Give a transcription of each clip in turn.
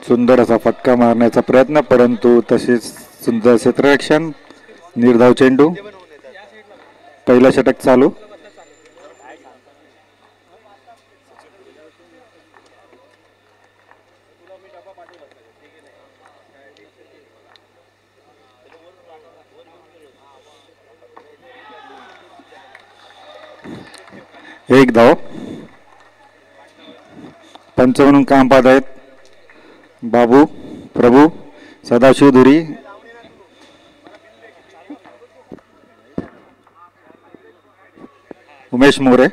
सुंदर असा फटका मारण्याचा प्रयत्न, परंतु तसेच सुंदर क्षेत्ररक्षण. निर्धाव चेंडू. पहिलं षटक चालू. एक धाव. पंच म्हणून काम पाहत आहेत बाबू प्रभू, सदाशिव धुरी, उमेश मोरे.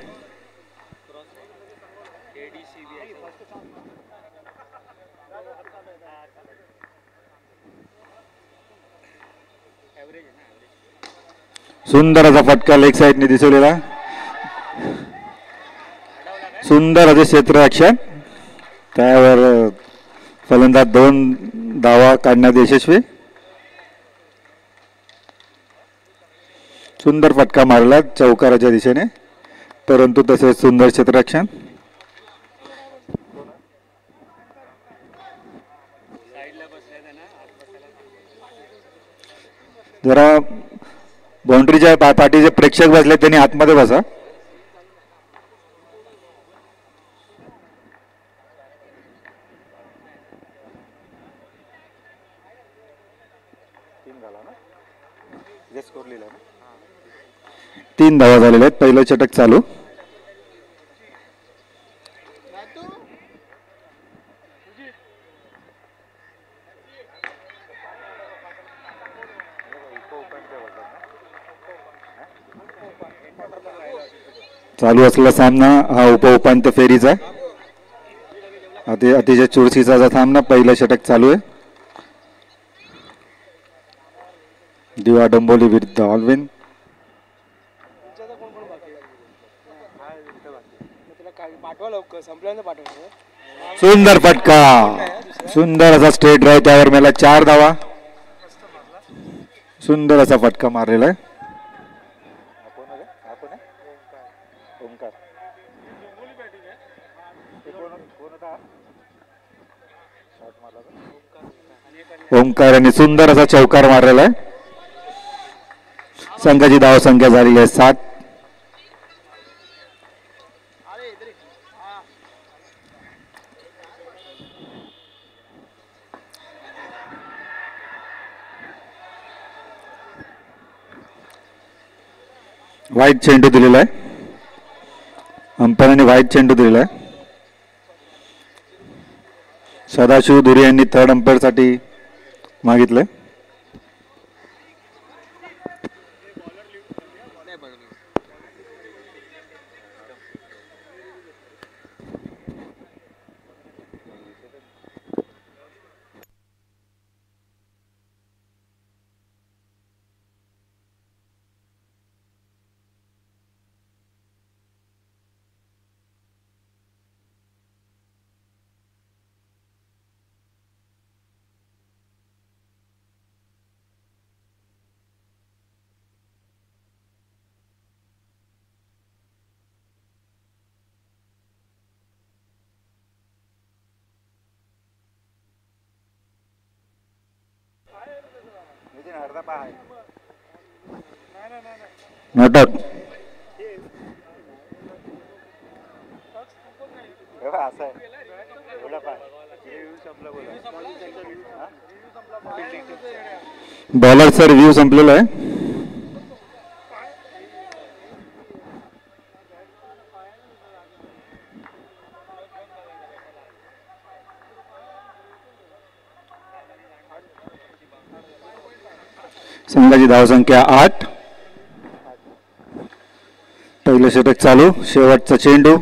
सुंदर असा फटका लेग साईडने दिसवलेला. सुंदर असे क्षेत्ररक्षण. त्यावर फलंदाज 2 धावा काढण्यात यशस्वी. सुंदर फटका मारला चौकाराच्या दिशेने, परंतु तसेच सुंदर क्षेत्ररक्षण. जरा बाउंड्रीच्या पाठीचे प्रेक्षक बसले त्यांनी आतमध्ये बसा. तीन धावा झालेले आहेत. पहिलं षटक चालू. चालू असलेला सामना हा उपउपांत्य फेरीचा अतिशय चुरशीचा सामना. पहिलं षटक चालू आहे. दिवा डोंबोली विरुद्ध ऑलविन. सुंदर फटका. सुंदर असा स्ट्रेट ड्राइव्ह, त्यावर मला 4 धावा. सुंदर असा फटका मारलेला आहे. ओंकार यांनी सुंदर असा चौकार मारलेला आहे. संघाची धाव संख्या झालेली आहे 7. वाईट चेंडू दिलेला आहे. अंपायरांनी वाईट चेंडू दिलेला आहे. सदाशिव धुरी यांनी थर्ड अंपायर साठी मागितलंय. नाटक बॉलरचा रिव्ह्यू संपलेला आहे. संघाची धावसंख्या 8. पहिलं षटक चालू. शेवटचा चेंडू.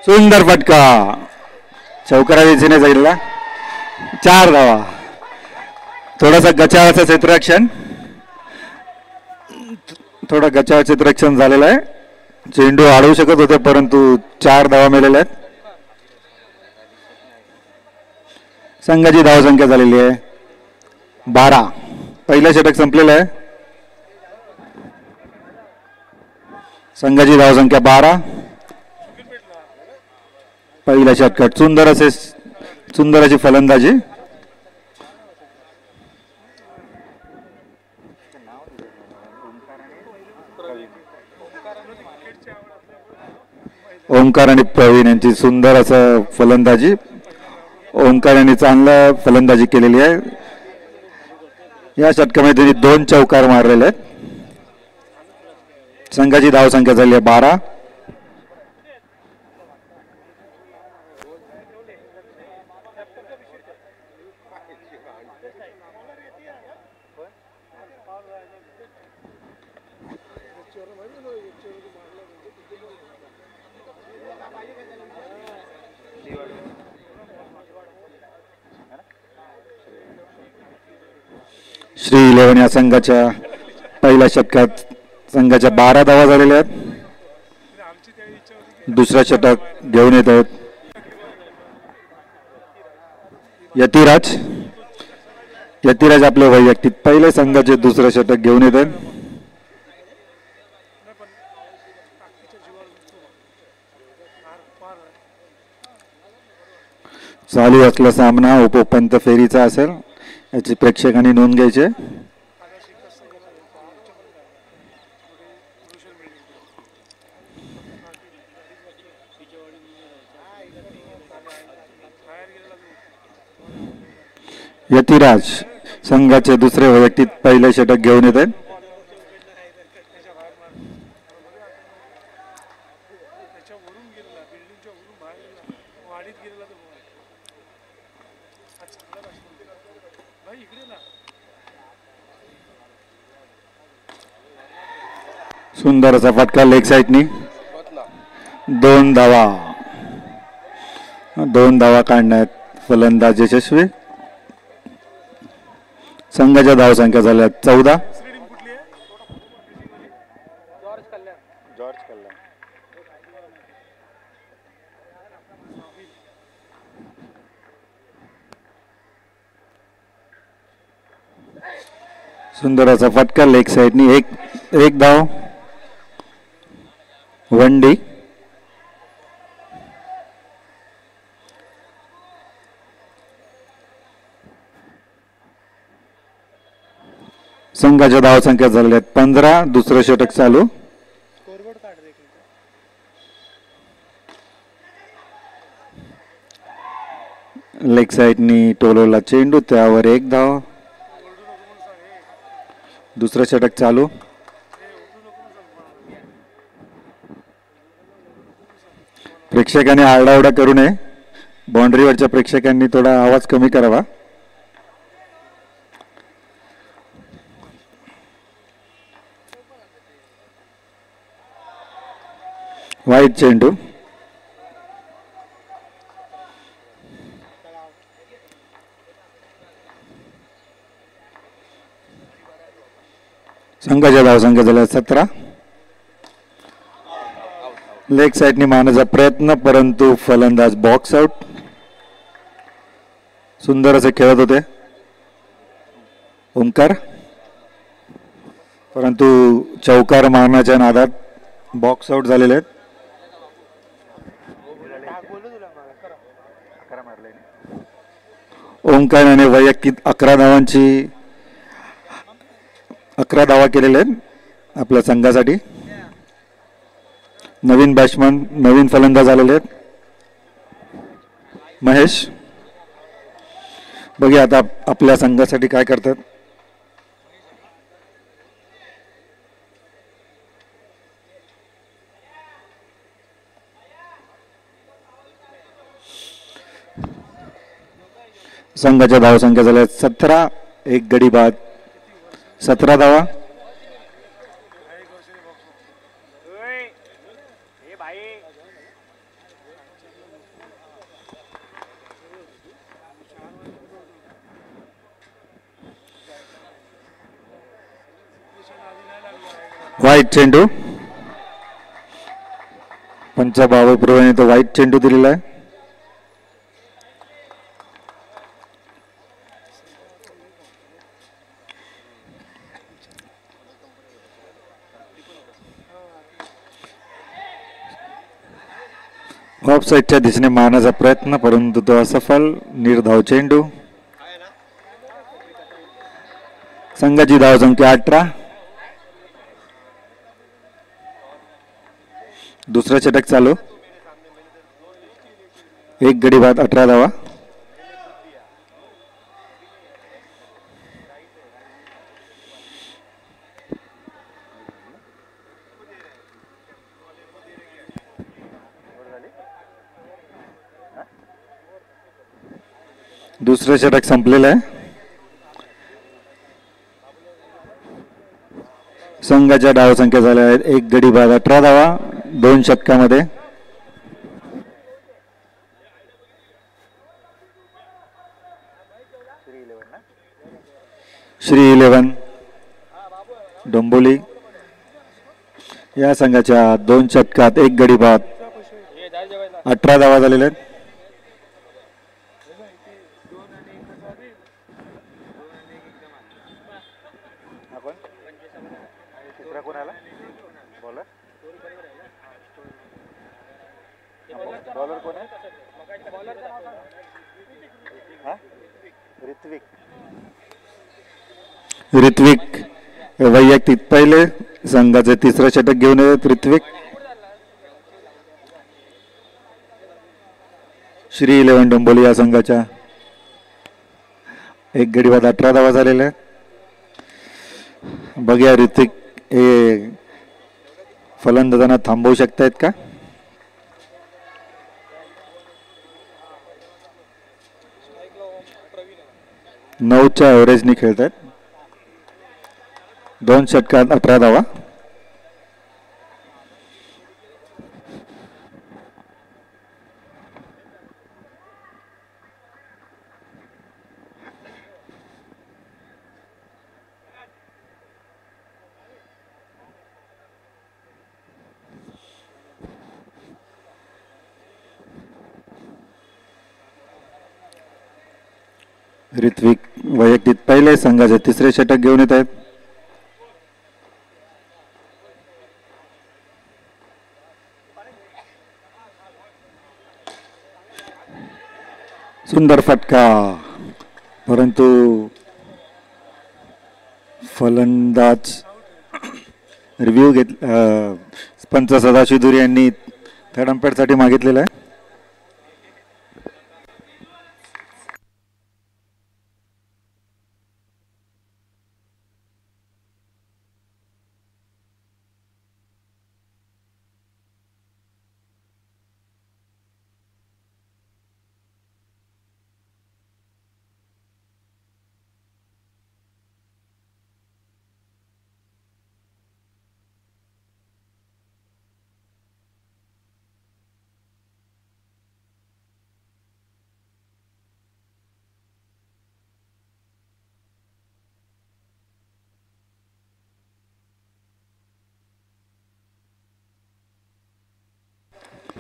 सुंदर फटका. चौकारा दिशेने जाईल. 4 धावा. थोडासा गचाळाचं क्षेत्ररक्षण. थोडा गचाळ क्षेत्ररक्षण झालेलं आहे. चेंडू अडवू शकत होते, परंतु 4 धावा मिळालेल्या आहेत. संघाची धावसंख्या झालेली आहे 12. पहिलं षटक संपलेलं आहे. संघाची धावसंख्या 12. पहिल्या षटकात सुंदर अशी फलंदाजी. ओंकार आणि प्रवीण यांची सुंदर असं फलंदाजी. ओंकार यांनी चांगलं फलंदाजी केलेली आहे. या षटकामध्ये त्यांनी 2 चौकार मारलेले आहेत. संघाची धावसंख्या झाली आहे 12. श्री 11 या संघाच्या पहिल्या षटकात संघाच्या 12 धावा झालेल्या आहेत. दुसरा षटक घेऊन येत आहेत यतिराज आपले वैयक्तिक पहिले संघाचे दुसरे षटक घेऊन येत आहेत. चालू असलेला सामना उपपंत फेरीचा असेल याची प्रेक्षकांनी नोंद घ्यायची. यतिराज संघाचे दुसरे वैयक्तिक पहिले षटक घेऊन येत आहेत. सुंदर असा फटका लेग साईडनी. 2 धावा काढण्यात फलंदाज यशस्वी. संघाच्या धावसंख्या झाल्या 14. सुंदर असा फटका लेग साईडनी. एक धाव. 1 डी. संघाच्या धावसंख्या झाल्या 15. दुसरं षटक चालू. लेग साईडनी टोलवला चेंडू, त्यावर 1 धाव. दुसरं षटक चालू. प्रेक्षकांनी आरडाओरडा करू नये. बाउंड्रीवरच्या प्रेक्षकांनी थोडा आवाज कमी करावा. वाईट चेंडू. संघाच्या धावसंख्या झाल्या 17. लेग साईडनी मारण्याचा प्रयत्न, परंतु फलंदाज बॉक्स आउट. सुंदर असे खेळत होते ओंकार, परंतु चौकार मारण्याच्या नादात बॉक्स आउट झालेले आहेत. ओंकार याने वैयक्तिक 11 धावा केलेल्या आहेत आपल्या संघासाठी. नवीन बॅट्समन, नवीन फलंदाज आलेले आहेत. महेश, बघूया आता आपल्या संघासाठी काय करतात. संघाच्या धावसंख्या झाल्या 17. 1 गडी बाद, 17 धावा. वाईट चेंडू. पंचभावपूर्वाने तो वाईट चेंडू दिलेला आहे. ऑफ साईडच्या दिशेने मारण्याचा प्रयत्न परंतु तो असफल. निर्धाव चेंडू. संघाची धावसंख्या 18. दुसरा षटक चालू. एक गडी बाद 18 धावा. दुसरं षटक संपलेलं आहे. संघाच्या धावसंख्या झाल्या आहेत एक गडी बाद 18 धावा 2 षटकामध्ये. श्री 11 डोंबोली या संघाच्या 2 षटकात एक गडी बाद 18 धावा झालेल्या आहेत. ऋत्विक वैयक्तिक पहिले संघाचे तिसरं षटक घेऊन येत ऋत्विक. श्री 11 डोंबोली या संघाच्या एक गडी बाद 18 धावा झालेल्या आहेत. बघूया ऋत्विक हे फलंदाजांना थांबवू शकतायत का. नऊच्या ॲव्हरेजने खेळत आहेत. 2 षटकात 18 धावा. ऋत्विक वैयक्तिक पहिले संघाचे तिसरे षटक घेऊन येत आहेत. सुंदर फटका परंतु फलंदाज रिव्ह्यू पंच सदाशिव दुरी यांनी थर्ड अंपायरसाठी मागितलेला आहे.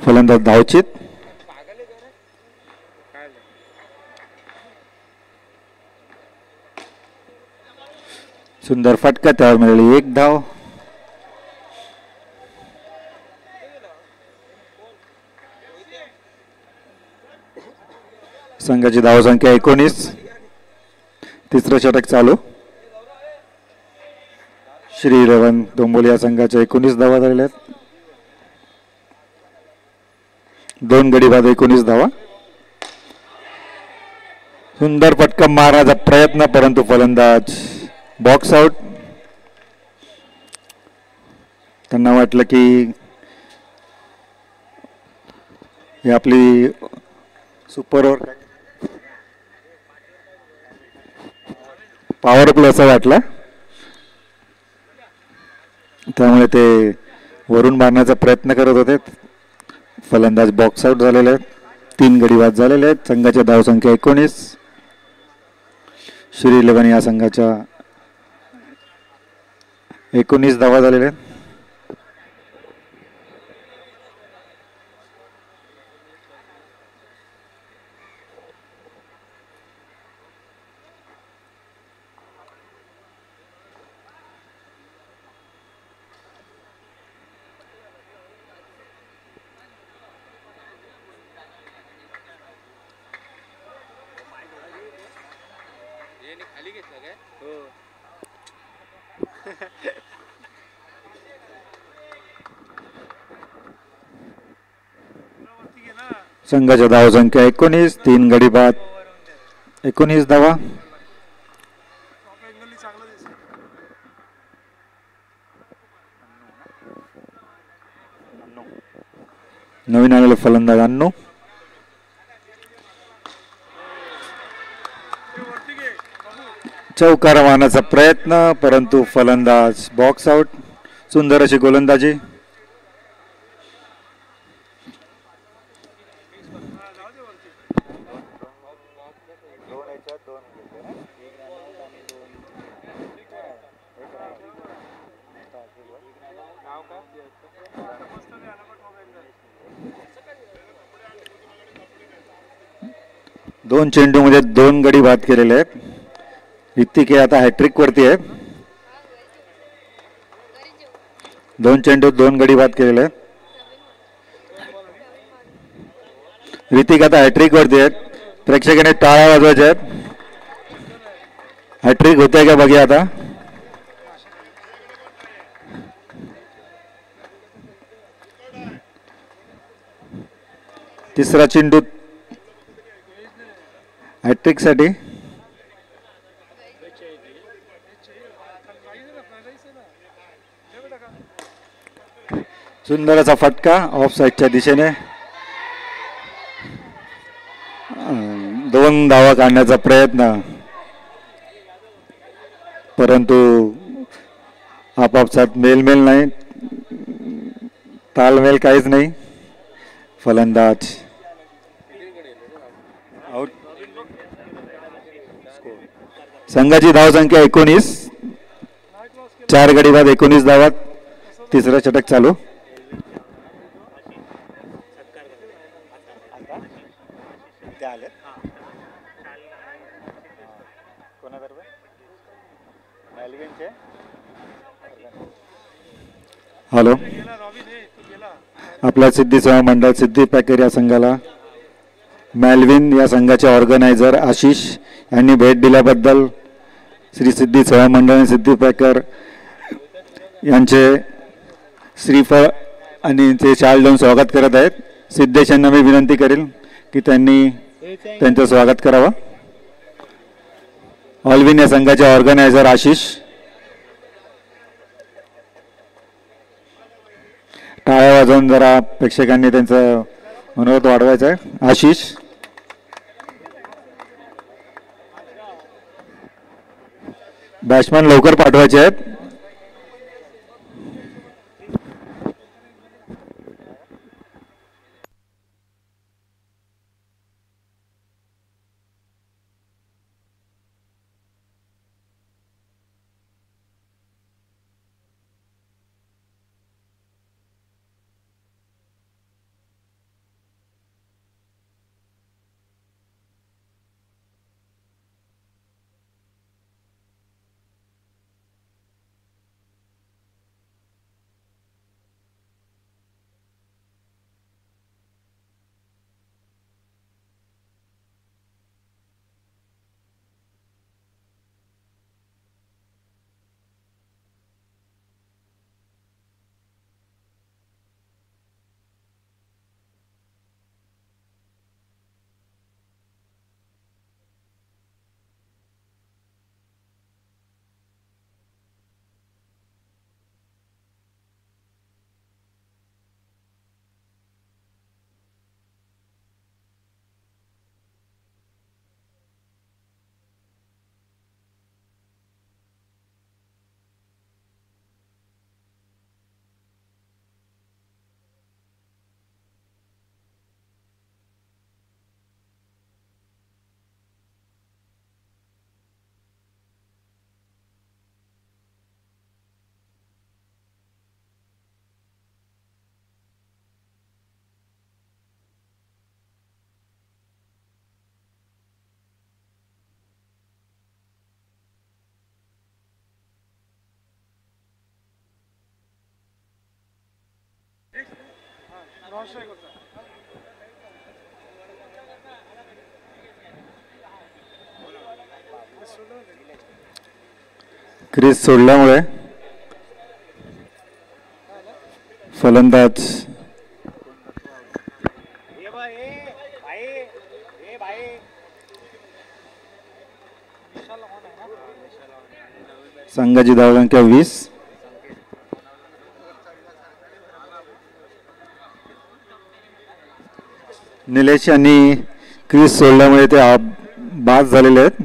फलंदाज धावचित. सुंदर फटका त्यावर मिळाली 1 धाव. संघाची धावसंख्या 19. तिसरं षटक चालू. श्री 11 डोंबोली या संघाच्या 19 धावा झालेल्या आहेत. 2 गडी बाद 19 धावा. सुंदर फटका मारण्याचा प्रयत्न परंतु फलंदाज बॉक्स आउट. त्यांना वाटलं की ही आपली सुपर ओव्हर पॉवर प्ले असं वाटलं त्यामुळे ते वरून मारण्याचा प्रयत्न करत होते. फलंदाज बॉक्स आउट झालेले आहेत. 3 गडी बाद झालेले आहेत. संघाची धावसंख्या 19. श्री 11 या संघाच्या 19 धावा झालेल्या आहेत. संघाच्या धाव संख्या 19, 3 गडी बाद, 19 धावा. नवीन आलेले फलंदाज अन्नू. चौकार मारण्याचा प्रयत्न, परंतु फलंदाज बॉक्स आउट. सुंदर अशी गोलंदाजी. दोन चेंडूमध्ये 2 गडी बाद केलेले आहेत. ऋतिक हे आता हॅट्रिक वरती आहे. 2 चेंडू 2 गडी बाद केलेले आहेत. ऋतिक आता हॅट्रिक वरती आहेत. प्रेक्षकांनी टाळ्या वाजवायच्या आहेत. हॅट्रिक होते का बघूया आता. तिसरा चेंडू हॅट्रिक साठी. सुंदर असा फटका ऑफ साईडच्या दिशेने. 2 धावा काढण्याचा प्रयत्न, परंतु आपापसात मेलमेल नाही, तालमेल काहीच नाही. फलंदाज आउट. संघाची धाव संख्या 19, 4 गडी बाद, 19 धावात. तिसरा षटक चालू. हॅलो. आपल्या सिद्धी सेवा मंडळ सिद्धी पॅकर या संघाला मॅल्विन या संघाचे ऑर्गनायझर आशिष यांनी भेट दिल्याबद्दल श्री सिद्धी सेवा मंडळ सिद्धी पॅकर यांचे श्रीफळ आणि ते शाल देऊन स्वागत करत आहेत. सिद्धेश यांना मी विनंती करेल की त्यांनी त्यांचं स्वागत करावं. ऑलविन या संघाचे ऑर्गनायझर आशिष. टाळ्या वाजवून जरा प्रेक्षकांनी त्यांचं मनोरथ वाढवायचं आहे. आशिष. बॅट्समन लवकर पाठवायचे आहेत. क्रीज सोडल्यामुळे फलंदाज संघाची धावसंख्या 20. निलेश यांनी क्रीज सोडल्यामुळे ते बाद झालेले आहेत.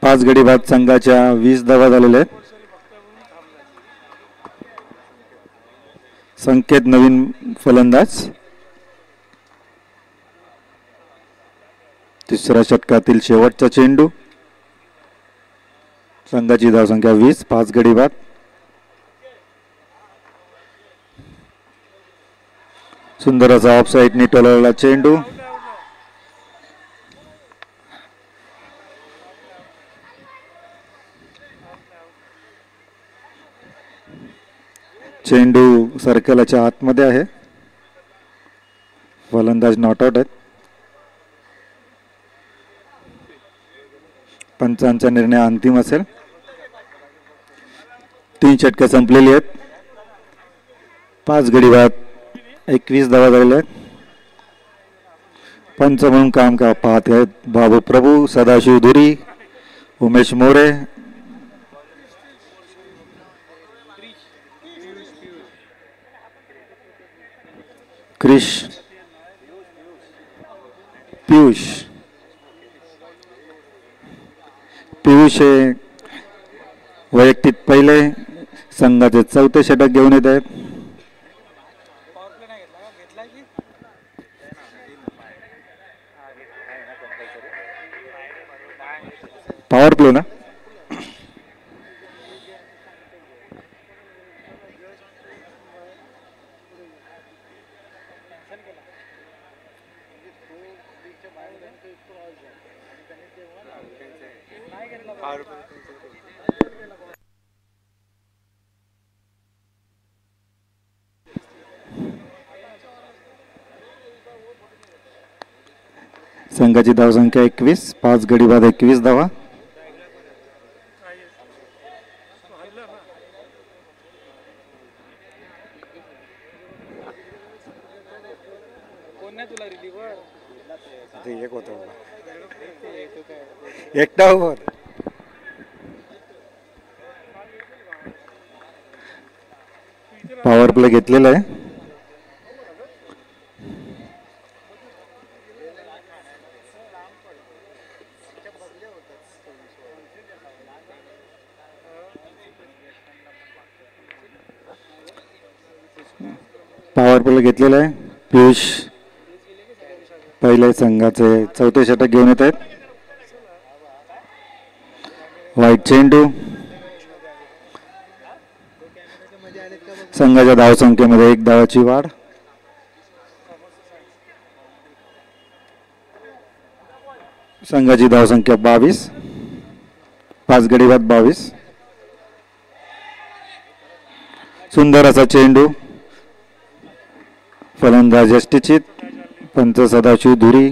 पाच गडी बाद संघाच्या 20 धावा झालेल्या आहेत. संकेत नवीन फलंदाज. तिसऱ्या षटकातील शेवटचा चेंडू. संघाची धावसंख्या 20. 5 गडी बाद. सुंदर असा ऑफ साईडने टोलवलेला चेंडू. चेंडू सर्कलच्या आतमध्ये आहे. फलंदाज नॉट आउट आहेत. पंचांचा निर्णय अंतिम असेल. 3 षटकं संपलेली आहेत. 5 गडी बाद. 21 धावा झालेल्या आहेत. पंच म्हणून काम पाहत आहेत बाबू प्रभू, सदाशिव धुरी, उमेश मोरे, क्रिश, पियुष हे वैयक्तिक पहिले संघाचे 4थे षटक घेऊन येत आहेत. पॉवर प्ले ना. संघाची धावसंख्या 21. 5 गडी बाद. 21 धावा. एकटा ओव्हर. पॉवर प्ले घेतलेला आहे. पॉवर प्ले घेतलेला आहे. पियुष पहिले संघाचे 4थे षटक घेऊन येत आहेत. वाईट चेंडू. संघाच्या धावसंख्येमध्ये 1 धावाची वाढ. संघाची धावसंख्या 22. 5 गडी बाद. 22. सुंदर असा चेंडू. फलंदाज यष्टीचित. पंच सदाशिव धुरी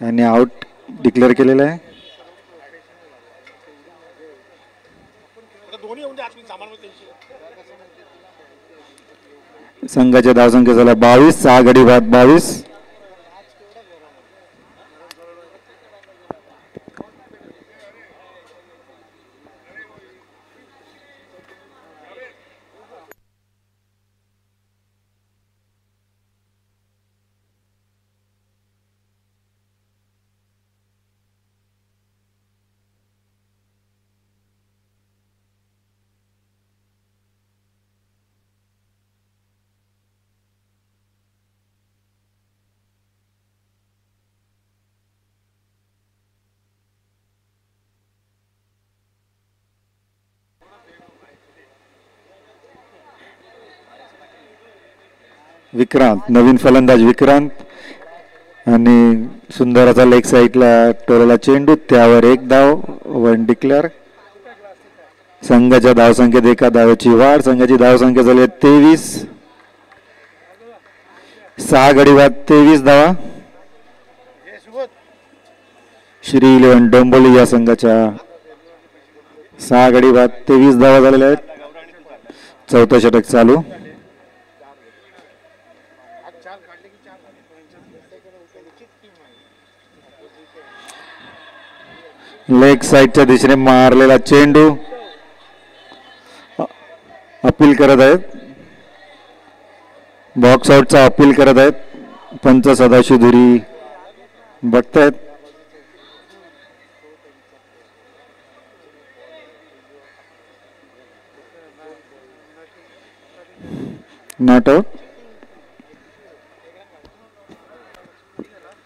यांनी आउट डिक्लेअर केलेला आहे. संघाच्या धावसंख्या झाला 22. 6 गडी बाद. 22. विक्रांत. नवीन फलंदाज विक्रांत. आणि सुंदर असा लेग साईडला टोलला चेंडू, त्यावर एक धाव, वन डिक्लेअर. संघाच्या धावसंख्येत एका धावेची वाढ. संघाची धावसंख्या झाली 23. 6 गडी बाद 23 धावा. श्री इलेव्हन डोंबोली या संघाच्या 6 गडी बाद 23 धावा झालेल्या आहेत. चौथं षटक चालू. लेग साईडच्या दिशेने मारलेला चेंडू अपील करत आहेत. बॉक्स आउटचा अपील करत आहेत. पंच सदाशिव धुरी बघतायत. Not out.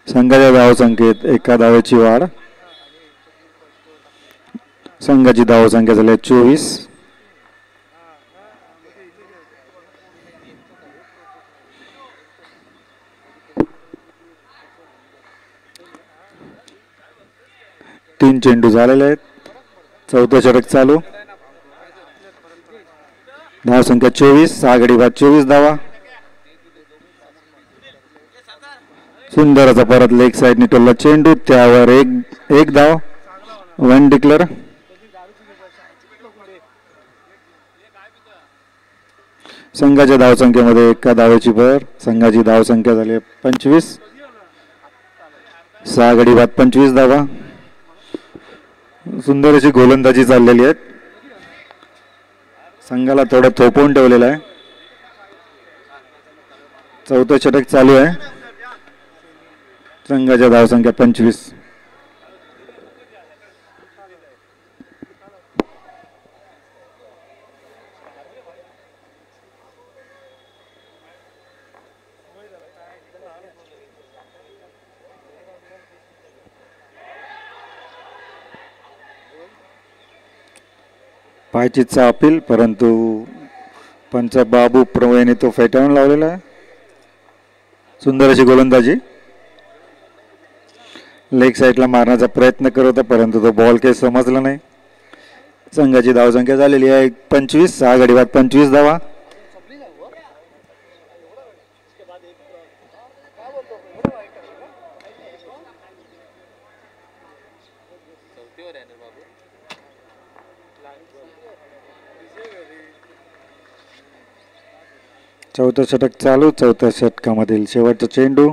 संघाच्या धावसंख्येत एका धावेची वाढ. संघाची धावसंख्या झाली 24. तीन चेंडू झालेले आहेत. चौथं षटक चालू. धावसंख्या 24. 6 गडी बाद 24 धावा. सुंदर असा परत लेग साईडने टोलला चेंडू, त्यावर एक धाव, वन डिक्लेअर. संघाच्या धावसंख्येमध्ये एका धावेची भर. संघाची धावसंख्या झाली 25. 6 गडी बाद 25 धावा. सुंदर अशी गोलंदाजी चाललेली आहे. संघाला थोडं थोपवून ठेवलेलं आहे. चौथं षटक चालू आहे. संघाच्या धावसंख्या 25. पायचीतचा अपील, परंतु पंच बाबू प्रभू तो फेटाळून लावलेला आहे. सुंदर अशी गोलंदाजी. लेग साईडला मारण्याचा प्रयत्न करत होता, परंतु तो बॉल काही समजला नाही. संघाची धावसंख्या झालेली आहे 25. 6 गडी बाद 25 धावा. चौथं षटक चालू. चौथ्या षटकामधील शेवटचा चेंडू.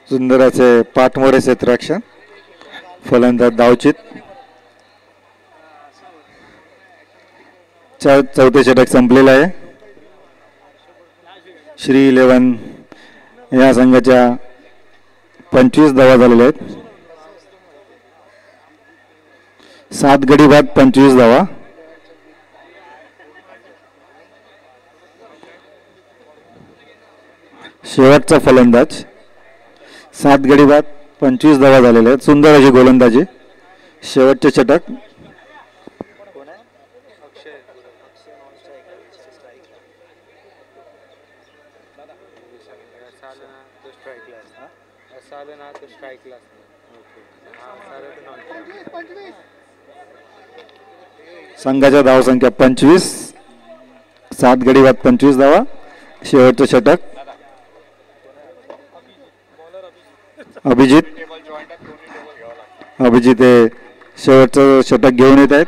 सुंदर असे पाठमोरे क्षेत्ररक्षण. फलंदाज धावचित. चौथे षटक संपलेलं आहे. श्री इलेव्हन या संघाच्या 25 धावा झालेल्या आहेत. 7 गडी बाद 25 धावा. शेवटचा फलंदाज. 7 गडी बाद 25 धावा झालेल्या आहेत. सुंदर अशी गोलंदाजी. शेवटचे षटक. संघाच्या धावसंख्या 25. 7 गडी बाद 25 धावा. शेवटचं षटक. अभिजित हे शेवटचं षटक घेऊन येत आहेत.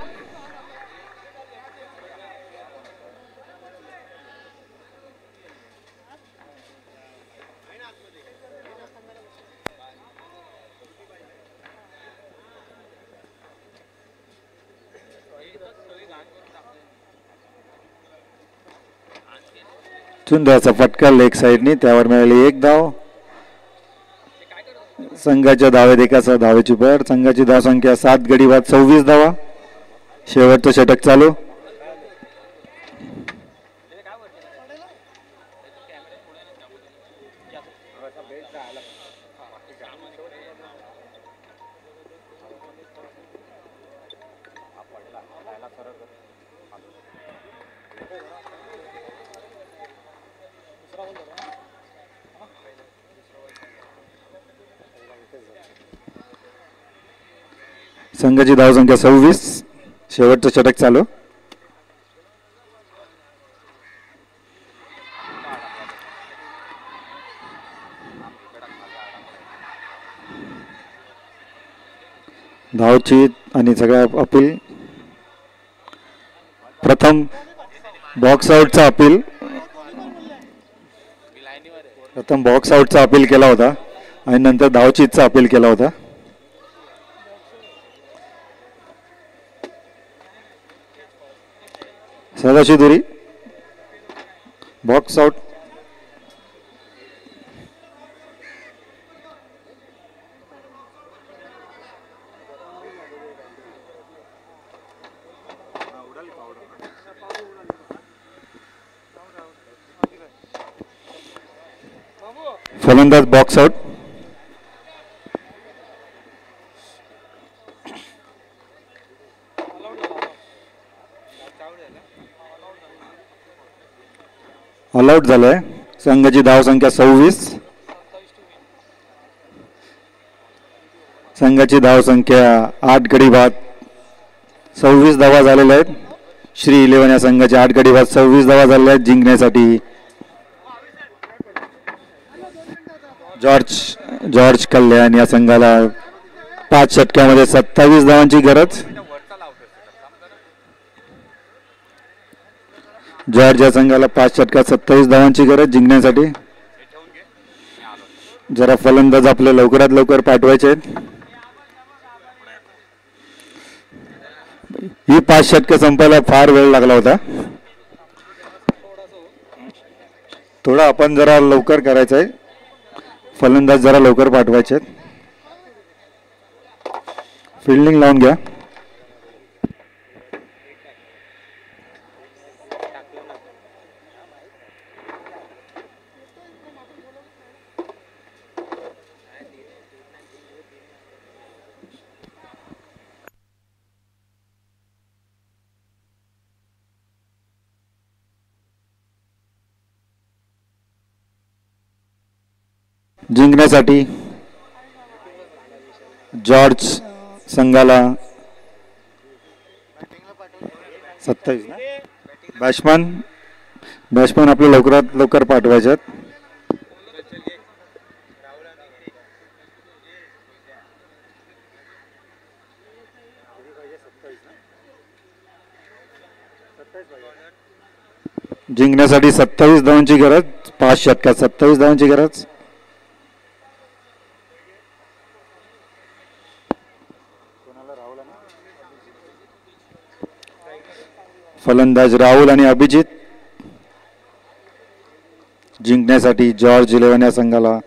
सुंदरचा फटका लेग साईडनी, त्यावर मिळाली एक धाव. संघाच्या धावेत एकाचा धावेची भर. संघाची धावसंख्या 7 गडी बाद 26 धावा. शेवटचं षटक चालू. संघाची धावसंख्या 26. शेवटचं षटक चालू. धावची आणि सगळ्या अपील. प्रथम बॉक्स आउटचा अपील. प्रथम बॉक्स आउटचा अपील केला होता आणि नंतर धावचीतचा अपील केला होता. सदाशिव दुरी बॉक्स आउट. फलंदाज बॉक्स आउट. ऑल आउट झालंय. संघाची धावसंख्या 26. संघाची धावसंख्या 8 गडी बाद. 26 धावा झालेल्या आहेत. श्री 11 या संघाचे 8 गडी बाद 26 धावा झालेल्या आहेत. जिंकण्यासाठी जॉर्ज कल्याण या संघाला 5 षटकामध्ये 27 धावांची गरज. जॉर्ज या संघाला 5 षटकात 27 धावांची गरज जिंकण्यासाठी. जरा फलंदाज आपले लवकरात लवकर पाठवायचे आहेत. ही 5 षटकं संपायला फार वेळ लागला होता. थोडा आपण जरा लवकर करायचं आहे. फलंदाज जरा लवकर पाठवायचे आहेत. फिल्डिंग लावून घ्या. जिंकण्यासाठी जॉर्ज संघाला 27. बॅट्समन आपले लवकरात लवकर पाठवायचे आहेत. जिंकण्यासाठी 27 धावांची गरज. 5 षटकात 27 धावांची गरज. फलंदाज राहुल आणि अभिजित. जिंकण्यासाठी जॉर्ज 11 या संघाला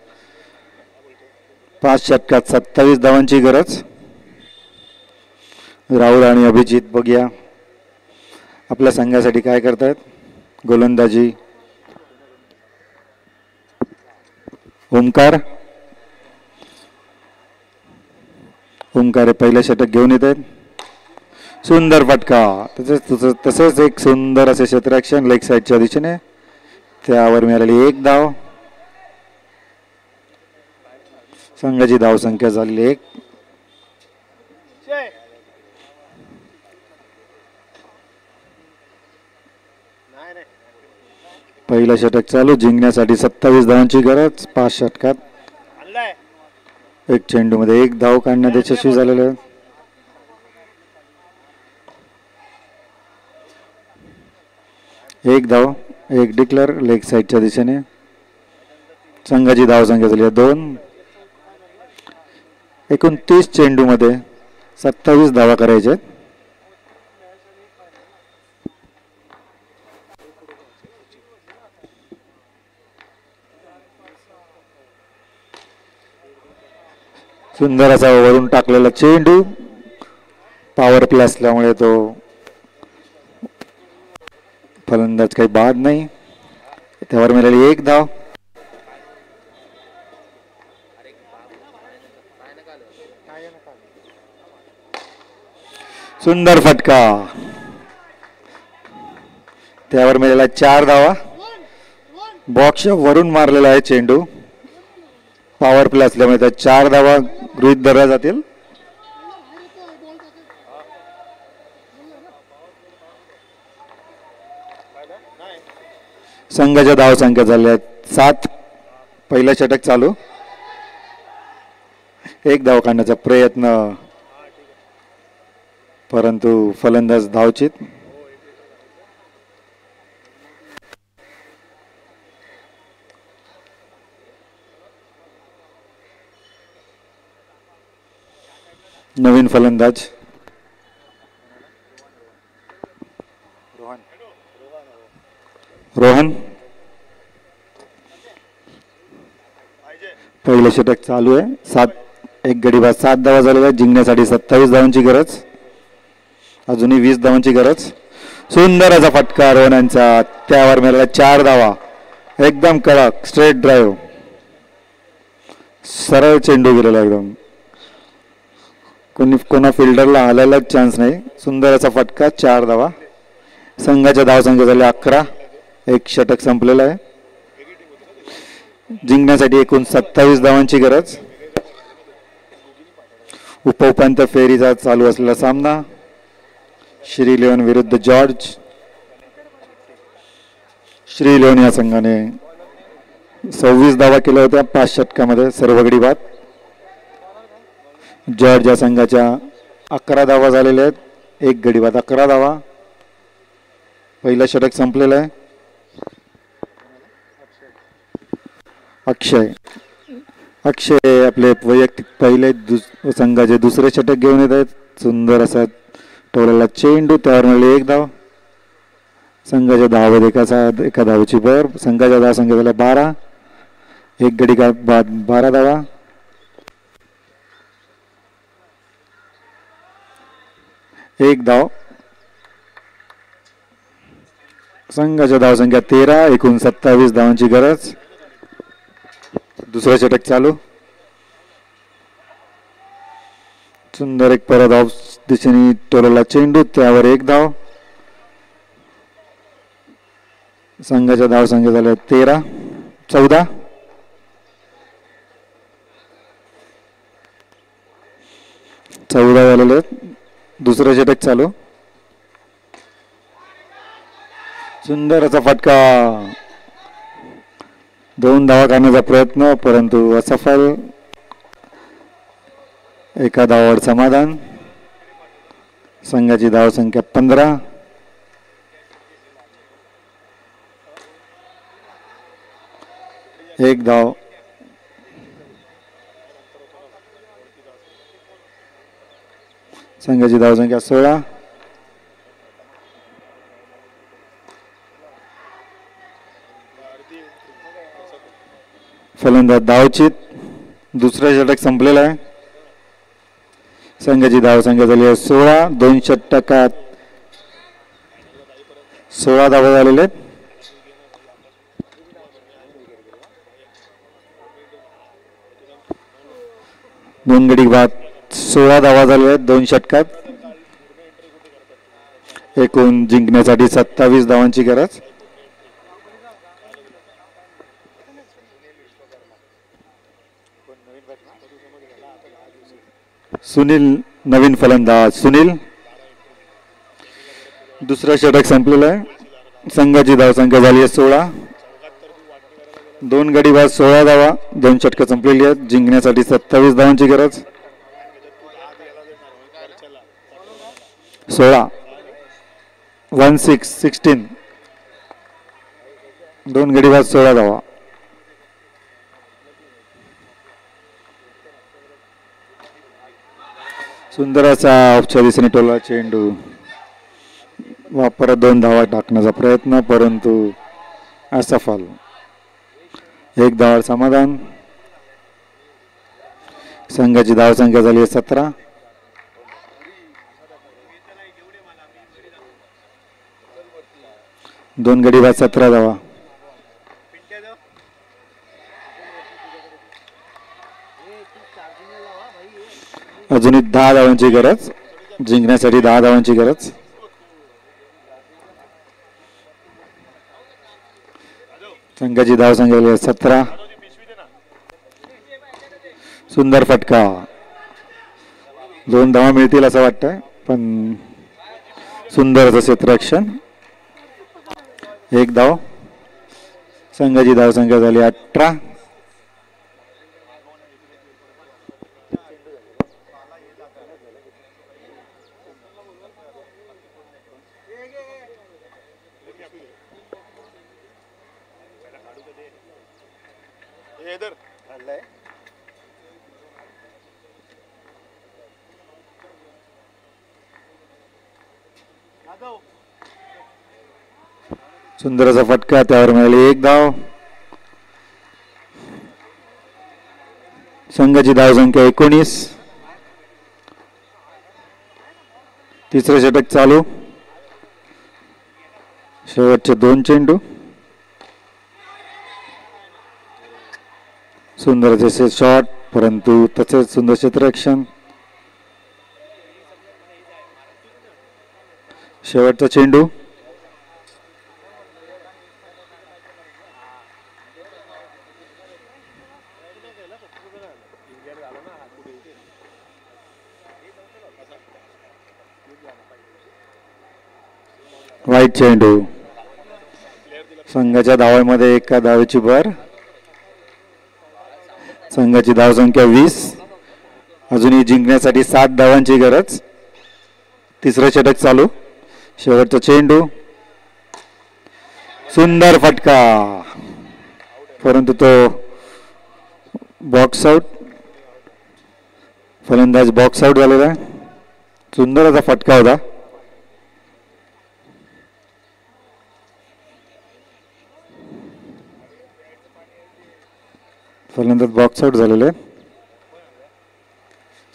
5 षटकात 27 धावांची गरज. राहुल आणि अभिजित बघूया आपल्या संघासाठी काय करतायत. गोलंदाजी ओमकार हे पहिलं षटक घेऊन येत आहेत. सुंदर फटका. तसंच एक सुंदर असे क्षेत्ररक्षण लेग साईडच्या दिशेने. त्यावर मिळालेली 1 धाव. संघाची धावसंख्या झालेली 1. पहिलं षटक चालू. जिंकण्यासाठी 27 धावांची गरज. 5 षटकात 1 चेंडूमध्ये 1 धाव काढण्यात यशस्वी झालेलं आहे. एक धाव 1 डिक्लेअर लेग साईडच्या दिशेने. संघाची धावसंख्या झाली 2. एकूण 30 चेंडूमध्ये 27 धावा करायचे. सुंदर असा वरून टाकलेला चेंडू. पॉवर प्ले असल्यामुळे तो फलंदाज काही बाद नाही. त्यावर मिळाली 1 धाव. सुंदर फटका. त्यावर मिळाला 4 धावा. बॉक्सच्या वरून मारलेला आहे चेंडू. पॉवर प्ले असल्यामुळे त्या 4 धावा गृहीत धरल्या जातील. संघाच्या धाव संख्या झाल्या 7. पहिलं षटक चालू. एक धाव काढण्याचा प्रयत्न परंतु फलंदाज धावचित. नवीन फलंदाज रोहन. पहिलं षटक चालू आहे. 7 एक गडी बाद 7 धावा झालेल्या. जिंकण्यासाठी 27 धावांची गरज. अजूनही 20 धावांची गरज. सुंदर असा फटका रोहनांचा. त्यावर मिळाला 4 धावा. एकदम कडक स्ट्रेट ड्राईव्ह. सरळ चेंडू गेलेला एकदम. कोणा फिल्डरला हालायला चान्स नाही. सुंदर असा फटका. 4 धावा. संघाच्या धावसंख्या झाल्या 11. एक षटक संपलेलं आहे. जिंकण्यासाठी एकूण 27 धावांची गरज. उपउपांत्य फेरीचा चालू असलेला सामना. श्री लेवन विरुद्ध जॉर्ज. श्री लेवन या संघाने 26 धावा केल्या होत्या 5 षटकामध्ये, सर्व गडी बाद. जॉर्ज या संघाच्या 11 धावा झालेल्या आहेत. एक गडी बाद 11 धावा. पहिलं षटक संपलेलं आहे. अक्षय आपले वैयक्तिक पहिले संघाचे दुसरे षटक घेऊन येत आहेत. सुंदर असा टोलाला चेंडू. त्यावर मिळाली 1 धाव. संघाच्या धावेत एका धावेची भर. संघाच्या धाव संख्या झाल्या 12. एक गडी बाद 12 धावा. एक धाव. संघाच्या धावसंख्या 13. एकूण 27 धावांची गरज. दुसरं षटक चालू. सुंदर एक परधाव दिशेने टोलला चेंडू. त्यावर 1 धाव. संघाच्या धावसंख्या झाल्या 14 झालेले आहेत. दुसरं षटक चालू. सुंदर असा फटका. 2 धावा काढण्याचा प्रयत्न परंतु असफल. एका धावावर समाधान. संघाची धावसंख्या 15. एक धाव. संघाची धावसंख्या 16. फलंदाज धावचित. दुसरं षटक संपलेलं आहे. संघाची धावसंख्या झाली आहे 16. 2 षटकात 16 धावा झालेले आहेत. दोन गडी बाद 16 धावा झालेल्या आहेत 2 षटकात. एकूण जिंकण्यासाठी 27 धावांची गरज. सुनील नवीन फलंदाज. सुनील. दुसरं षटक संपलेलं आहे. संघाची धावसंख्या झाली आहे 16. 2 गडी बाद 16 धावा. 2 षटकं संपलेली आहेत. जिंकण्यासाठी 27 धावांची गरज. 16 2 गडी बाद 16 धावा. सुंदर असा औपचारिक दिशेने टोला चेंडू. परत 2 धावा टाकण्याचा प्रयत्न परंतु असफल. 1 धावावर समाधान. संघाची धावसंख्या झाली आहे 17. दोन गडी बाद 17 धावा. अजूनही 10 धावांची गरज. जिंकण्यासाठी 10 धावांची गरज. संघाची धावसंख्या झाली आहे 17. सुंदर फटका. 2 धावा मिळतील असं वाटतंय पण सुंदर असं क्षेत्ररक्षण. 1 धाव. संघाची धावसंख्या झाली 18. सुंदर असा फटका, त्यावर मिळाली 1 धाव. संघाची धावसंख्या 19. तिसरं षटक चालू. शेवटचे 2 चेंडू. सुंदर असे शॉट, परंतु तसेच सुंदर क्षेत्ररक्षण. शेवटचा चेंडू. वाईट चेंडू. संघाच्या धावांमध्ये एका धावेची भर. संघाची धावसंख्या 20. अजूनही जिंकण्यासाठी 7 धावांची गरज. तिसरं षटक चालू. शेवटचा चेंडू. सुंदर फटका, परंतु तो बॉक्स आउट. फलंदाज बॉक्स आउट झालेला. सुंदर असा फटका होता. फलंदाज बॉक्स आउट झालेले.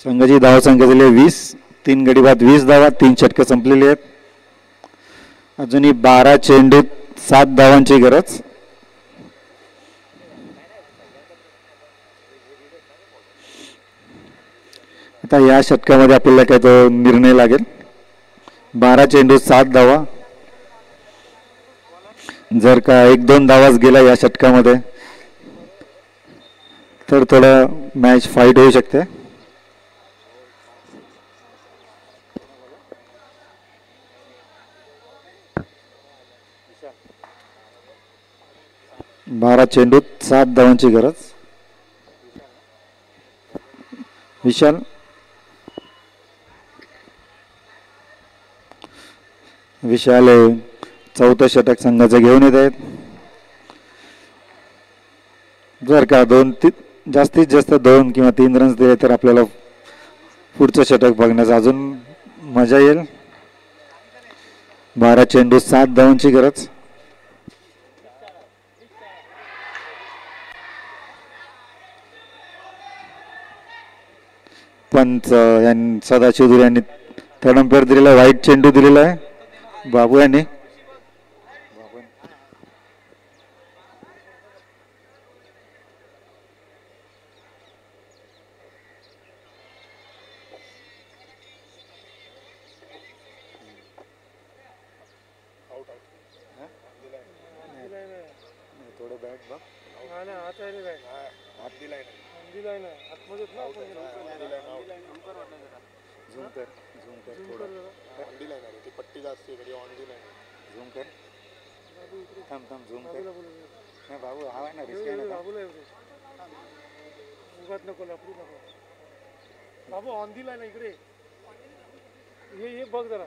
संघाची धावसंख्या झाली 20. 3 गडी बाद 20 धावा. 3 षटकं संपलेली आहेत. अजूनही 12 चेंडूत 7 धावांची गरज. आता या षटकामध्ये आपल्याला काय तो निर्णय लागेल. 12 चेंडूत 7 धावा. जर का 1-2 धावाच गेला या षटकामध्ये तर थोडं मॅच फाईट होऊ शकते. बारा चेंडूत 7 धावांची गरज. विशाल चौथं षटक संघाचं घेऊन येत आहेत. जर का जास्तीत जास्त 2 किंवा 3 रन्स दिले तर आपल्याला पुढचं षटक बघण्याचा अजून मजा येईल. 12 चेंडू 7 धावांची गरज. पंच सदाशिव यांनी थर्ड अंपायर दिलेला वाईट चेंडू दिलेला आहे बाबू यांनी. बाबू ऑन दी लाईन इकडे हे बघ जरा.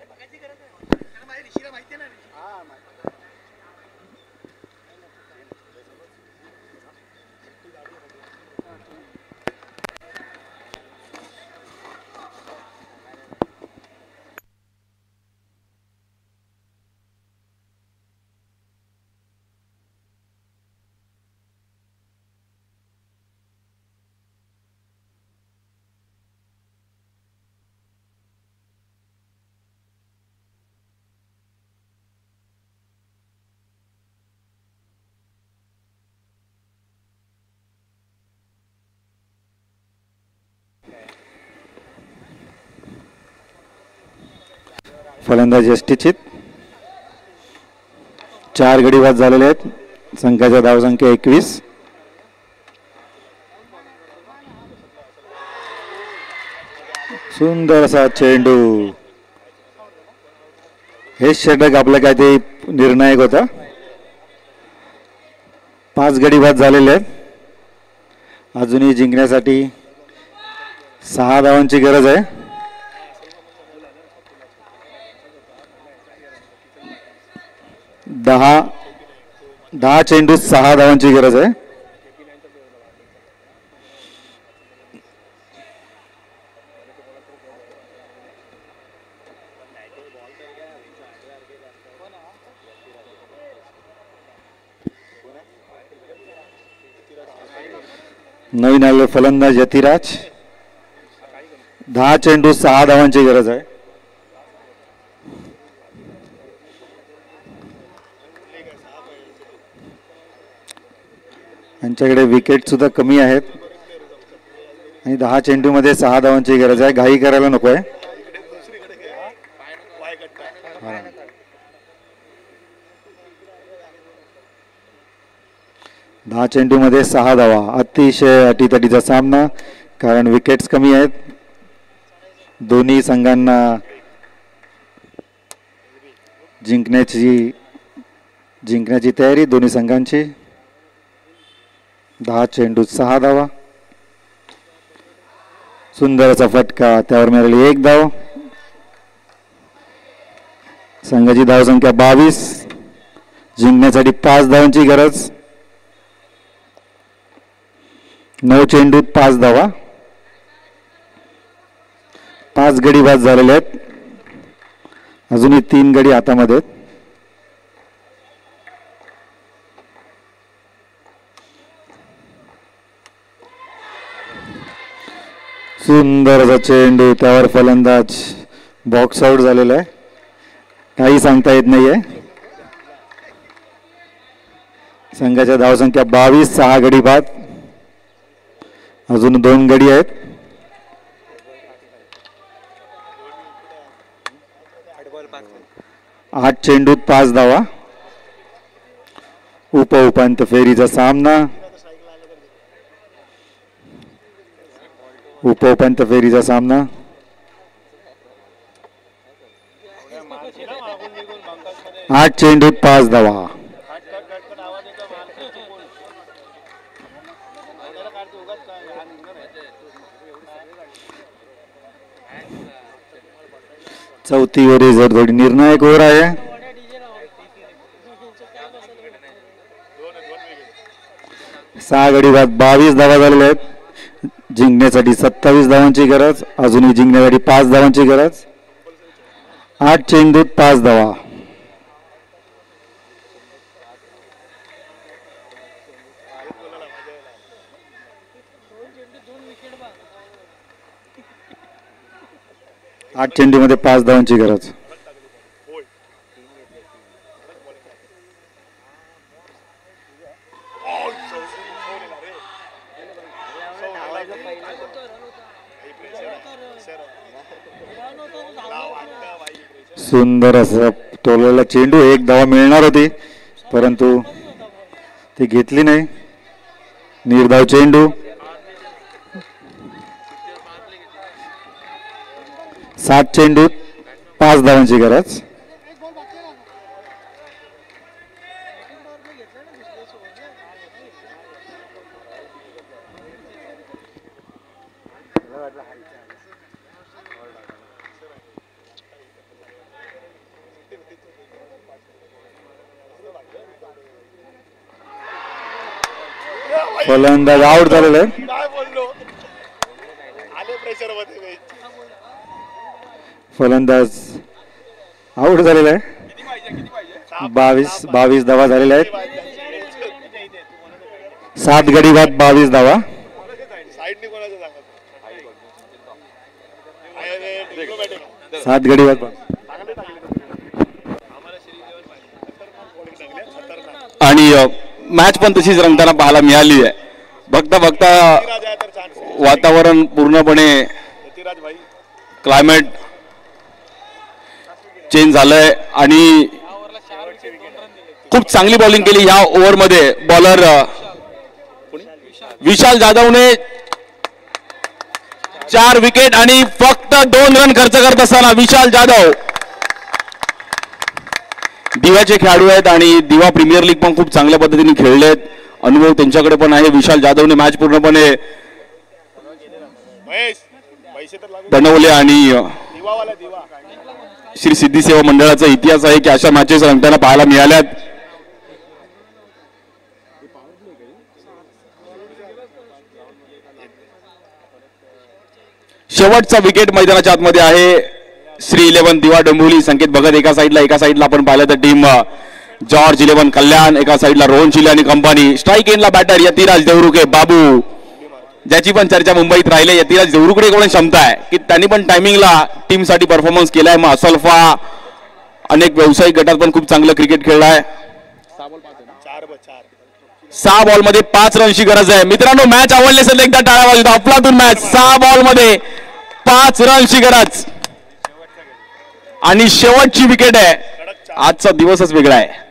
फलंदाज यष्टीचित. 4 गडी बाद झालेले आहेत. संघाच्या धावसंख्या 21. सुंदर असा चेंडू. हे षटक आपलं काय ते निर्णायक होता. 5 गडी बाद झालेले आहेत. अजूनही जिंकण्यासाठी 6 धावांची गरज आहे. 10 चेंडू 6 धावांची गरज आहे. नवीन आलेले फलंदाज यतिराज. 10 चेंडू 6 धावांची गरज आहे. यांच्याकडे विकेट सुद्धा कमी आहेत आणि 10 चेंडू मध्ये 6 धावांची गरज आहे. घाई करायला नको आहे. दहा चेंडू मध्ये 6 धावा. अतिशय अटीतटीचा सामना, कारण विकेट्स कमी आहेत. दोन्ही संघांना जिंकण्याची तयारी दोन्ही संघांची. 10 चेंडू 6 धावा. सुंदर असा फटका, त्यावर मिळाली 1 धाव. संघाची धावसंख्या 22. जिंकण्यासाठी 5 धावांची गरज. 9 चेंडूत 5 धावा. 5 गडी बाद झालेले आहेत. अजूनही 3 गडी हातामध्ये आहेत. सुंदर असा चेंडू, त्यावर फलंदाज बॉक्स आउट झालेला आहे. काही सांगता येत नाहीये. संघाच्या धावसंख्या 22. 6 गडी बाद. अजून 2 गडी आहेत. आठ चेंडूत 5 धावा. उपांत्य फेरीचा सामना. उपांत्य फेरीचा सामना. आठ चेंडूत 5 धावा. चौथी ओव्हर जर थोडी निर्णायक ओव्हर आहे. सहा गडी बाद 22 धावा झालेल्या आहेत. जिंकण्यासाठी 27 धावांची गरज. अजूनही जिंकण्यासाठी 5 धावांची गरज. 8 चेंडूत 5 धावा. आठ चेंडूमध्ये 5 धावांची गरज. सुंदर असं तोललेला चेंडू. 1 धावा मिळणार होती, परंतु ती घेतली नाही. निर्धाव चेंडू. 7 चेंडूत 5 धावांची गरज. फलंदाज आउट झालेला आहे. फलंदाज आउट झालेला आहे. 22 धावा झालेल्या आहेत. 7 गडी बाद 22 धावा. सात गडी बाद. आणि मॅच पण तशीच रंगताना पाहायला मिळाली आहे. बघता बघता वातावरण पूर्णपणे क्लायमेट चेंज झालंय आणि खूप चांगली बॉलिंग केली ह्या ओव्हरमध्ये. बॉलर विशाल जाधवने 4 विकेट आणि फक्त 2 रन खर्च करत असताना विशाल जाधव दिव्याचे खेळाडू आहेत आणि दिवा प्रीमियर लीग पण खूप चांगल्या पद्धतीने खेळलेत. अनुभव त्यांच्याकडे पण आहे. विशाल जाधवने मॅच पूर्णपणे बनवले आणि श्री सिद्धी सेवा मंडळाचा इतिहास आहे की अशा मॅचेस रंगताना पाहायला मिळाल्यात. शेवटचा विकेट मैदानाच्या आतमध्ये आहे. श्री 11 दिवा डोंबिवली संकेत भगत एका साईडला आपण पाहिलं तर टीम जॉर्ज 11 कल्याण, एका साईडला रोहन चिले आणि कंपनी. स्ट्राईक एंडला बॅटर यतिराज देवरुखे बाबू, ज्याची पण चर्चा मुंबईत राहिले. यतिराज देवरुखे कडून क्षमता आहे की त्यांनी पण टायमिंगला टीमसाठी परफॉर्मन्स केलाय. मग असल्फा अनेक व्यावसायिक गटात पण खूप चांगलं क्रिकेट खेळलाय. 6 बॉलमध्ये 5 रनची गरज आहे. मित्रांनो मॅच आवडली असेल एकदा टाळ्या वाजवून. अफलातून मॅच. 6 बॉलमध्ये 5 रनची गरज आणि शेवटची विकेट आहे. आजचा दिवसच वेगळा आहे.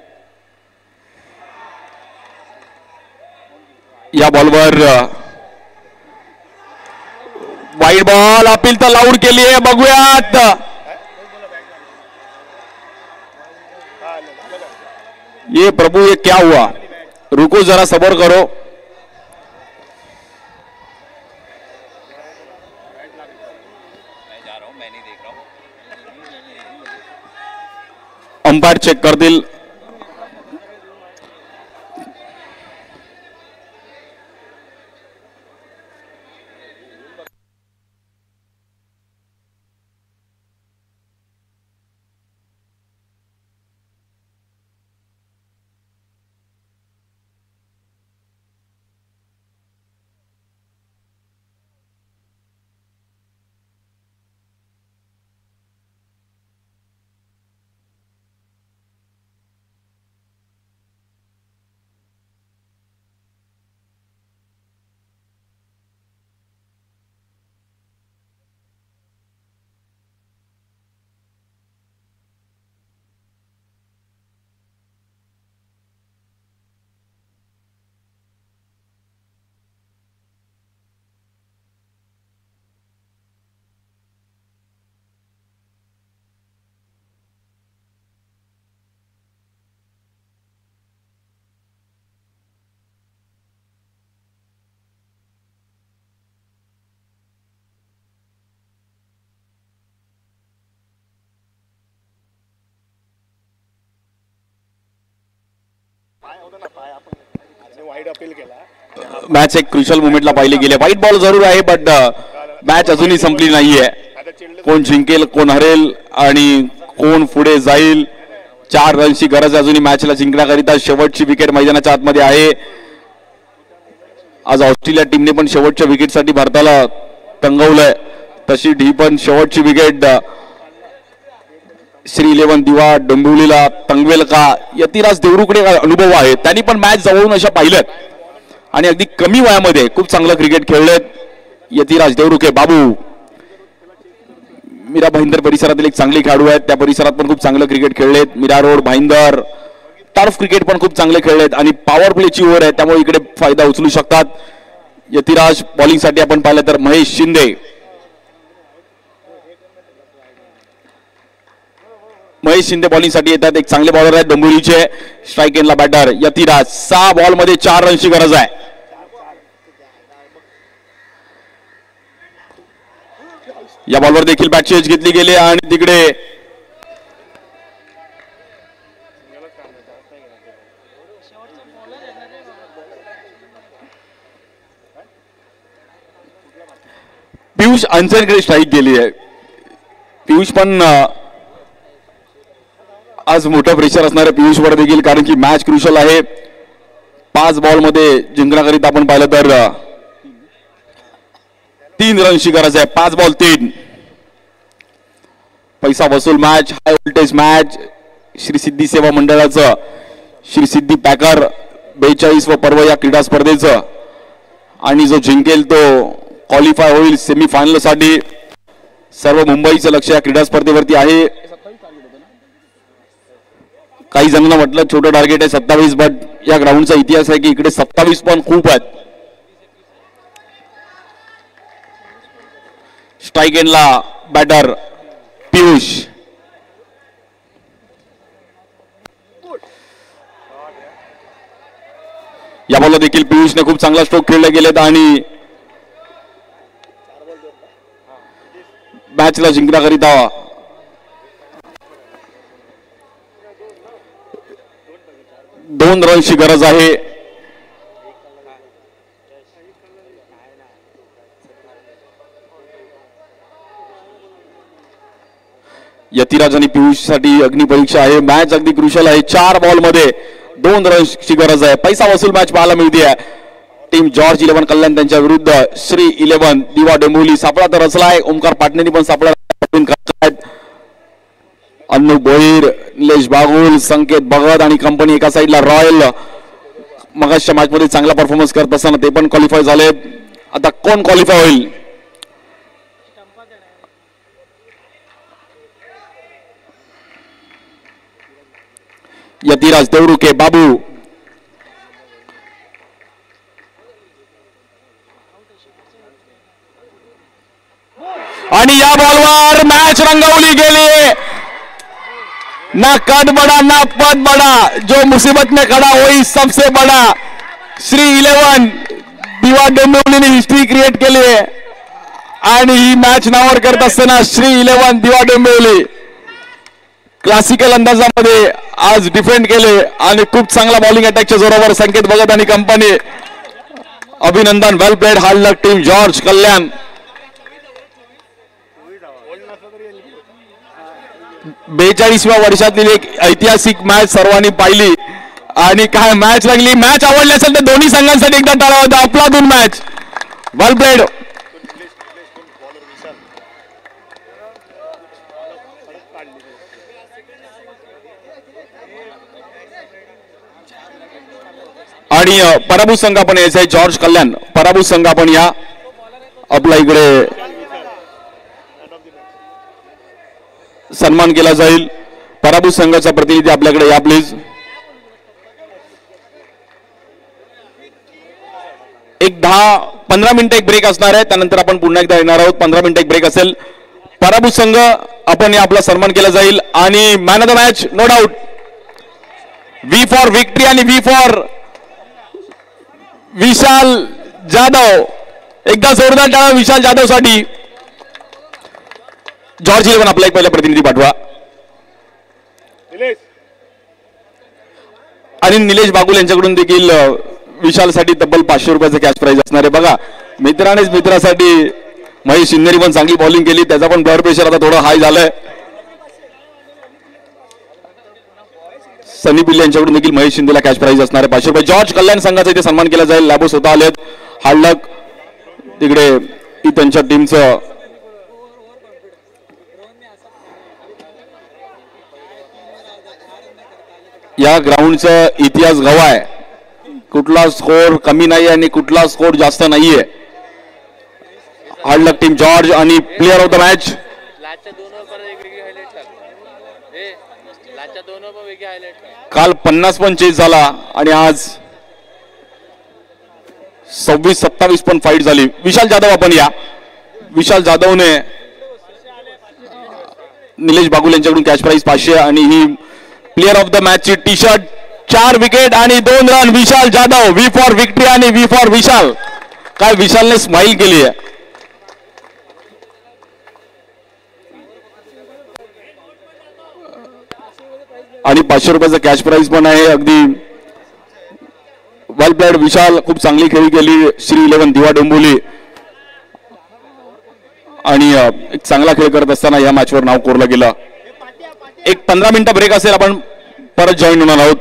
या बॉलवर वाईड बॉल, अपील तर लाऊड केली आहे. बघूयात ये प्रभू ये क्या हुआ, रुको जरा सबर करो. अंपायर चेक करतील. मॅच एक क्रुशियल मोमेंटला पाहिले गेले. व्हाईट बॉल जरूर आहे बट मॅच अजूनही संपली नाहीये. कोण जिंकेल कोण हरेल आणि कोण पुढे जाईल. 4 रनची गरज अजूनही मॅचला जिंकण्याकरिता. शेवटची विकेट मैदानाच्या आतमध्ये आहे. आज ऑस्ट्रेलिया टीमने पण शेवटच्या विकेटसाठी भारताला तंगवलंय. तशी ही पण शेवटची विकेट श्री 11 दिवा डोंबिवलीला तंगवेल का. यतिराज देवरुखकडे अनुभव आहे. त्यांनी पण मॅच जवळून अशा पाहिल्यात आणि अगदी कमी वयामध्ये खूप चांगलं क्रिकेट खेळलेत. यतिराज देवरुखे बाबू मीरा भाईंदर परिसरातील एक चांगले खेळाडू आहेत. त्या परिसरात पण खूप चांगलं क्रिकेट खेळलेत. मीरा रोड भाईंदर टर्फ क्रिकेट पण खूप चांगले खेळलेत आणि पॉवर प्लेची ओव्हर आहे त्यामुळे इकडे फायदा उचलू शकतात. यतिराज बॉलिंगसाठी आपण पाहिलं तर महेश शिंदे. महेश शिंदे बॉलिंगसाठी येतात. एक चांगले बॉलर आहेत डोंबिवलीचे. स्ट्राईक एंडला बॅटर यतिराज. 6 बॉलमध्ये 4 रनची गरज आहे. या बॉलवर देखील बॅटची एज घेतली गेली आणि तिकडे पियुष अंचनकडे स्ट्राईक गेली आहे. पियुष पण आज मोठं प्रेशर असणार आहे पियुषवर देखील कारण की मॅच क्रुशियल आहे. 5 बॉलमध्ये जिंकण्याकरिता आपण पाहिलं तर 3 रनची गरज आहे. 5 बॉल 3. पैसा वसूल match, high voltage match. Shri Siddhi Seva मंडळाचं श्री सिद्धी पॅकर 42 व पर्व या क्रीडा स्पर्धेचं आणि जो जिंकेल तो क्वालिफाय होईल सेमीफायनल साठी. सर्व मुंबईचं लक्ष या क्रीडा स्पर्धेवरती आहे. काही जणांना म्हटलं छोटं टार्गेट आहे 27 बट या ग्राउंडचा इतिहास आहे की इकडे 27 पण खूप आहेत. स्ट्राईक एंडला बॅटर पियुष. या बॉलला देखील पियुषने खूप चांगला स्ट्रोक खेळले गेलेत आणि मॅचला जिंकण्याकरिता 2 रनची गरज आहे. यतिराज आणि पियुष साठी अग्निपरीक्षा आहे. मॅच अगदी क्रुशल आहे. 4 बॉलमध्ये 2 रनची गरज आहे. पैसा वसूल मॅच पाहायला मिळते. टीम जॉर्ज 11 कल्याण त्यांच्या विरुद्ध श्री 11 दिवा डोंबिवली. सापळा तर रचलाय. ओमकार पाटणेंनी पण सापळा करतायत. अन्नू भोईर, निलेश बागुल, संकेत भगत आणि कंपनी एका साईडला. रॉयल मगाच्या मॅच मध्ये चांगला परफॉर्मन्स करत असताना ते पण क्वालिफाय झाले. आता कोण क्वालिफाय होईल? यतिराज, देवरुखे, बाबू आणि या बॉलवर मॅच रंगवली गेली. ना कद बड़ा ना पद बड़ा, जो मुसीबत में खड़ा वही सबसे बड़ा. श्री 11 दिवा डोंबिवलीने हिस्ट्री क्रिएट केली आहे आणि ही मॅच नावावर करत असताना श्री 11 दिवा डोंबिवली क्लासिकल अंदाजामध्ये आज डिफेंड केले आणि खूप चांगला बॉलिंग अटॅकच्या जोरावर संकेत भगत आणि कंपनी. अभिनंदन, वेल प्लेड, हार्ड लक टीम जॉर्ज कल्याण. 42व्या वर्षातील एक ऐतिहासिक मॅच सर्वांनी पाहिली आणि काय मॅच लागली. मॅच आवडली असेल तर दोन्ही संघांसाठी एकदा टाळा होता. अफलातून मॅच, वेल प्लेड. आणि पराभूत संघ आपण यायचं आहे जॉर्ज कल्याण. पराभूत संघ आपण या आपला इकडे सन्मान केला जाईल. पराभूत संघाचा प्रतिनिधी आपल्याकडे या प्लीज. एक 10-15 मिनिटं एक ब्रेक असणार आहे. त्यानंतर आपण पुन्हा एकदा येणार आहोत. 15 मिनिटं एक ब्रेक असेल. पराभूत संघ आपण आपला सन्मान केला जाईल आणि man of the match no doubt V for victory आणि व्ही फॉर विशाल जाधव. एकदा जोरदार टाळा विशाल जाधव साठी. जॉर्ज 11 आपला एक पहिला प्रतिनिधी पाठवा. आणि निलेश बागुल यांच्याकडून देखील विशालसाठी तब्बल 500 रुपयाचं कॅश प्राइज असणार आहे. बघा, मित्रानेच मित्रासाठी महेश शिंदेनी पण चांगली बॉलिंग केली. त्याचा पण ब्लड प्रेशर आता थोडं हाय झालंय. सनी पिल्ले यांच्याकडून देखील महेश शिंदेला कॅश प्राइज असणार आहे 500 रुपये. जॉर्ज कल्याण संघाचा इथे सन्मान केला जाईल. लॅबो स्वतः आलेत. हार्ड लक तिकडे त्यांच्या टीमचं. या ग्राउंडचा इतिहास गवा आहे. कुठला स्कोर कमी नाही आणि कुठला स्कोर जास्त नाहीये. हार्ड लक टीम जॉर्ज आणि प्लेअर ऑफ द मॅच. काल 50 पण चेस झाला आणि आज 26-27 पण फाईट झाली. विशाल जाधव आपण या. विशाल जाधवने निलेश बागुल यांच्याकडून कॅश प्राइज 500 आणि ही प्लेअर ऑफ द मॅच ची टी शर्ट. 4 विकेट आणि 2 run Vishal Jadhav. V for victory आणि व्ही फॉर विशाल. काय विशालने स्माइल केली आहे. आणि 500 रुपयाचा कॅश प्राइज पण आहे. अगदी वेल प्लेड विशाल. खूप चांगली खेळी केली श्री 11 दिवा डोंबिवली आणि एक चांगला खेळ करत असताना या मॅचवर नाव कोरलं गेलं. एक 15 मिनिटं ब्रेक असेल. आपण परत जॉईन होणार आहोत.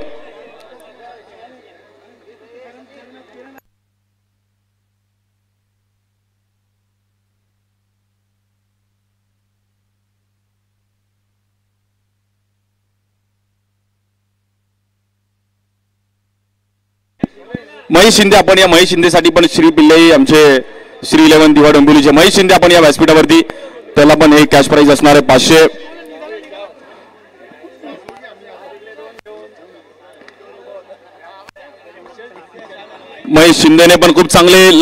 महेश शिंदे आपण या. महेश शिंदेसाठी पण श्री पिल्ले आमचे श्री 11 दिवा डोंबिवलीचे महेश शिंदे आपण या व्यासपीठावरती. त्याला पण हे कॅश प्राइज असणार आहे 500. महेश शिंदेने पण खूप चांगले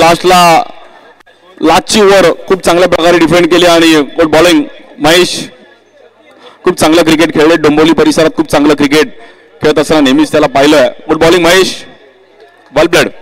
लास्टची ओव्हर खूप चांगल्या प्रकारे डिफेंड केली आणि गुड बॉलिंग. महेश खूप चांगलं क्रिकेट खेळले. डोंबिवली परिसरात खूप चांगलं क्रिकेट खेळत असताना नेहमीच त्याला पाहिलं. Good bowling Mahesh. Ball blood